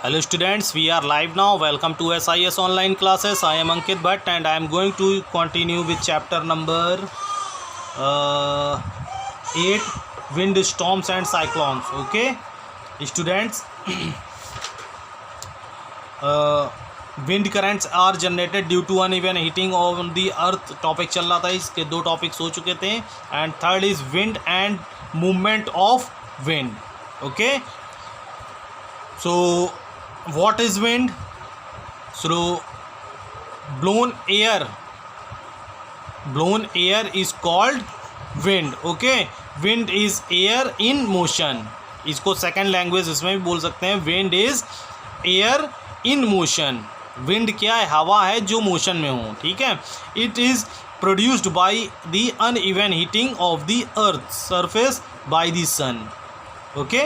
Hello students, we are live now. Welcome to SIS online classes. I am Ankit Bhatt and I am going to continue with chapter number 8, wind, storms and cyclones. Okay students, wind currents are generated due to uneven heating on the earth. Topic चल रहा था, इसके दो topics हो चुके थे. And third is wind and movement of wind. Okay, so what is wind? So blown air is called wind. Okay, wind is air in motion. इसको second language इसमें भी बोल सकते हैं. Wind is air in motion. Wind क्या है? हवा है जो मोशन में हो. ठीक है. It is produced by the uneven heating of the earth surface by the sun. Okay,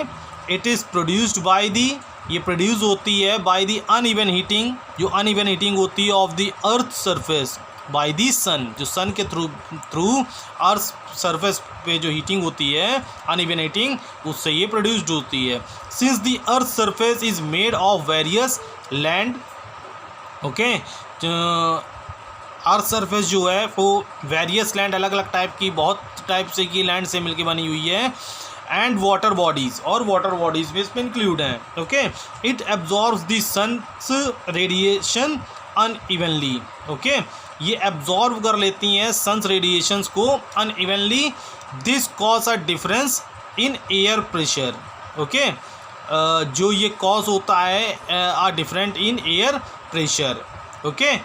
it is produced by the, ये प्रोड्यूस होती है बाय द अनइवन हीटिंग, जो अनइवन हीटिंग होती है of the earth surface by the sun, जो sun के through earth surface पे जो हीटिंग होती है अनइवन हीटिंग, उससे ये प्रोड्यूस्ड होती है. Since the earth surface is made of various land. Okay, earth surface जो है वो वेरियस लैंड, अलग अलग टाइप की, बहुत टाइप से की लैंड से मिलकर बनी हुई है. एंड वाटर बॉडीज, और वाटर बॉडीज भी इसमें इंक्लूड हैं. Okay, it absorbs the sun's radiation unevenly. Okay, ये एब्जॉर्ब कर लेती हैं सन्स रेडिएशंस को unevenly. This cause a difference in air pressure. Okay, जो ये कॉज होता है are different in air pressure. Okay,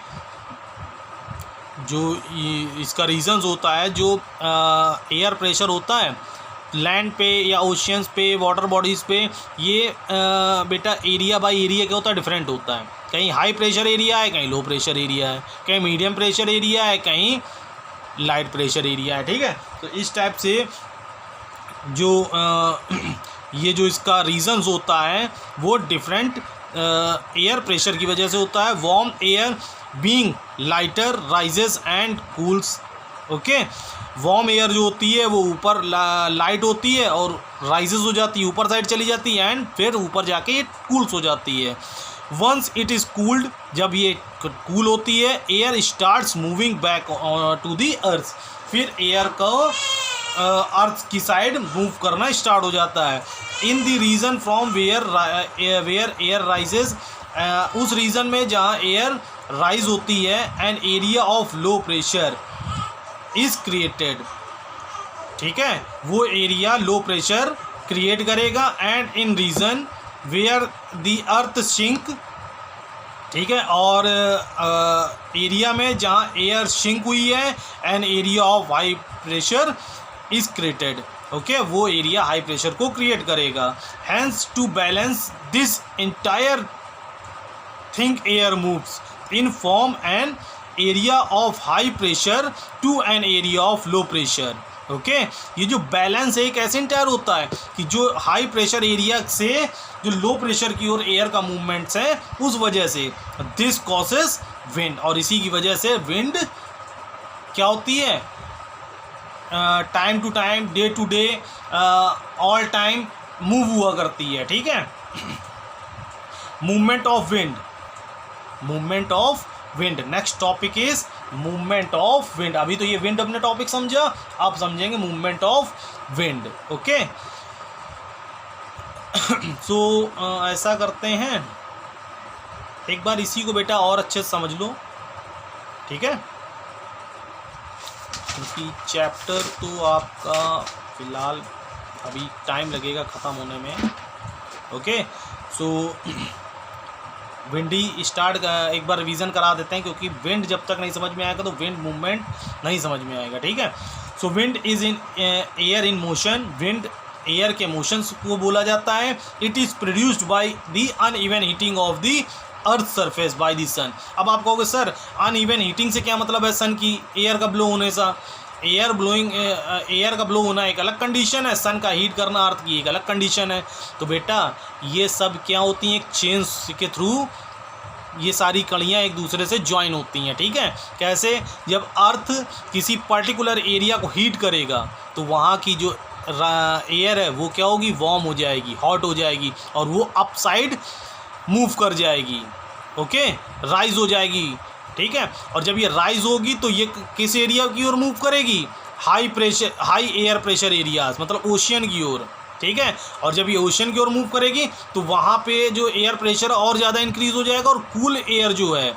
जो इसका रीजंस होता है, जो एयर प्रेशर होता है लैंड पे या ओशियंस पे, वाटर बॉडीज़ पे, ये बेटा एरिया बाय एरिया क्या होता है? डिफरेंट होता है. कहीं हाई प्रेशर एरिया है, कहीं लो प्रेशर एरिया है, कहीं मीडियम प्रेशर एरिया है, कहीं लाइट प्रेशर एरिया है. ठीक है. तो इस टाइप से जो ये जो इसका रीजंस होता है वो डिफरेंट एयर प्रेशर की वजह से होता है. Warm air being lighter rises and cools. Okay, warm air जो होती है वो ऊपर लाइट होती है और राइजेस हो जाती है, ऊपर साइड चली जाती है, एंड फिर ऊपर जाके ये कूल्स हो जाती है. वंस इट इज़ कूल्ड, जब ये कूल होती है, air starts moving back to the earth. फिर एयर को अर्थ की साइड मूव करना स्टार्ट हो जाता है. In the region from where air rises, उस रीजन में जहाँ एयर राइज होती है, an area of low pressure is created. ठीक है, वो एरिया लो प्रेशर क्रिएट करेगा. And in region where the earth sink. ठीक है, और एरिया में जहाँ एयर शिंक हुई है, an area of high pressure is created. Okay, वो एरिया हाई प्रेशर को क्रिएट करेगा. Hence to balance this entire thing air moves in form an area of high pressure to an area of low pressure. Okay, ये जो balance है कैसे entire होता है कि जो हाई प्रेशर एरिया से जो लो प्रेशर की ओर एयर का मूवमेंट्स है, उस वजह से दिस कॉजेस विंड. और इसी की वजह से विंड क्या होती है? Time to time, day to day, all time move हुआ करती है. ठीक है. Movement of wind, movement of wind. Next topic is movement of wind. अभी तो ये विंड अपने टॉपिक समझा, आप समझेंगे movement of wind. Okay, so ऐसा करते हैं, एक बार इसी को बेटा और अच्छे से समझ लो. ठीक है, क्योंकि चैप्टर तो आपका फिलहाल अभी टाइम लगेगा ख़त्म होने में. ओके, सो विंडी स्टार्ट एक बार रिवीजन करा देते हैं, क्योंकि विंड जब तक नहीं समझ में आएगा तो विंड मूवमेंट नहीं समझ में आएगा. ठीक है. So wind is in air in motion. Wind air के मोशंस को बोला जाता है. It is produced by the uneven heating of the earth surface by the sun. अब आप कहोगे सर अनइवन हीटिंग से क्या मतलब है? सन की एयर का ब्लो होने से. एयर का ब्लो होना एक अलग कंडीशन है, सन का हीट करना अर्थ की एक अलग कंडीशन है. तो बेटा ये सब क्या होती हैं? एक चेन के थ्रू ये सारी कड़ियाँ एक दूसरे से ज्वाइन होती हैं. ठीक है. कैसे? जब अर्थ किसी पर्टिकुलर एरिया को हीट करेगा तो वहाँ की जो एयर है वो क्या होगी, वार्म हो जाएगी, हॉट हो जाएगी, और वो अपसाइड मूव कर जाएगी, ओके, राइज हो जाएगी, ठीक है। और जब ये राइज होगी तो ये किस एरिया की ओर मूव करेगी, हाई एयर प्रेशर एरियाज, मतलब ओशियन की ओर, ठीक है। और जब ये ओशियन की ओर मूव करेगी तो वहाँ पे जो एयर प्रेशर और ज़्यादा इंक्रीज हो जाएगा और कूल एयर जो है,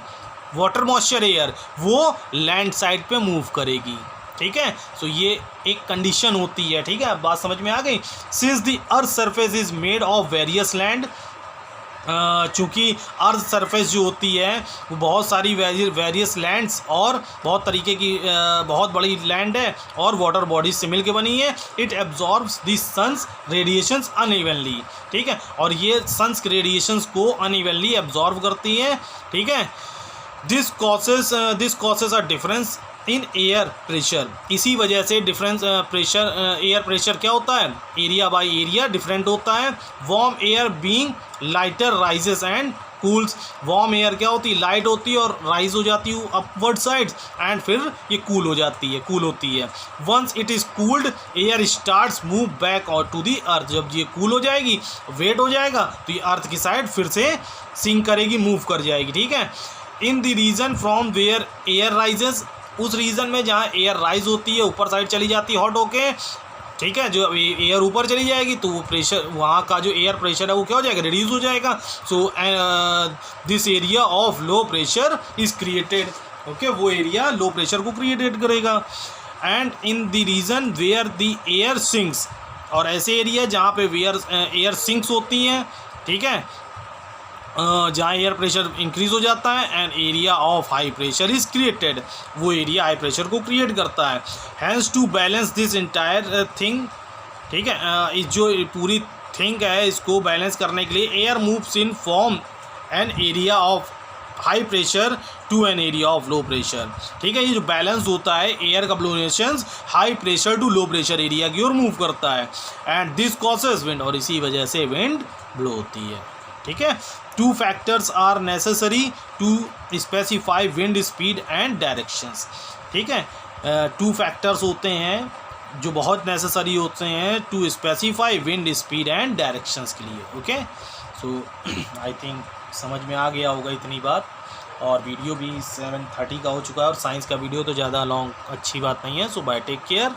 वाटर मॉइस्चर एयर, वो लैंड साइड पे मूव करेगी, ठीक है। सो ये एक कंडीशन होती है, ठीक है, बात समझ में आ गई। Since the earth surface is made of various land, चूँकि अर्थ सरफेस जो होती है वो बहुत सारी वेरियस लैंड्स और बहुत तरीके की बहुत बड़ी लैंड है और वाटर बॉडीज से मिलकर बनी है। It absorbs the sun's radiations unevenly, ठीक है, और ये सन्स के रेडिएशंस को अनइवनली एब्जॉर्ब करती है, ठीक है। This causes a difference in air pressure, इसी वजह से डिफरेंस प्रेशर एयर प्रेशर क्या होता है, एरिया बाय एरिया डिफरेंट होता है। Warm air being lighter rises and cools, warm air क्या होती है, लाइट होती है और राइज हो जाती है अपवर्ड साइड्स, एंड फिर ये कूल हो जाती है, कूल होती है। Once it is cooled air starts move back और टू दी अर्थ, जब ये कूल हो जाएगी, वेट हो जाएगा, तो ये अर्थ की साइड फिर से सिंक करेगी, मूव कर जाएगी, ठीक है। In the region from where air rises, उस रीजन में जहाँ एयर राइज होती है, ऊपर साइड चली जाती है हॉट होके, ठीक है, जो एयर ऊपर चली जाएगी तो वो प्रेशर, वहाँ का जो एयर प्रेशर है वो क्या हो जाएगा, रिड्यूस हो जाएगा। So this area of low pressure is created, okay, वो एरिया लो प्रेशर को क्रिएटेड करेगा। And in the region where the air sinks, और ऐसे एरिया जहाँ पे एयर सिंक्स होती हैं, ठीक है, जहाँ एयर प्रेशर इंक्रीज हो जाता है, and area of high pressure is created, वो एरिया हाई प्रेशर को क्रिएट करता है। Hence to balance this entire thing, ठीक है, इस जो पूरी थिंग है इसको बैलेंस करने के लिए air moves in form an area of high pressure to an area of low pressure, ठीक है। ये जो बैलेंस होता है, एयर का fluctuations high pressure to low pressure area की ओर मूव करता है, एंड दिस कॉसेस विंड, और इसी वजह से विंड ब्लो होती है, ठीक है। Two factors are necessary to specify wind speed and directions, ठीक है। टू फैक्टर्स होते हैं जो बहुत नेसेसरी होते हैं to specify wind speed and directions के लिए, ओके। सो आई थिंक समझ में आ गया होगा इतनी बात, और वीडियो भी 7:30 का हो चुका है, और साइंस का वीडियो तो ज़्यादा लॉन्ग अच्छी बात नहीं है। सो बाय, टेक केयर।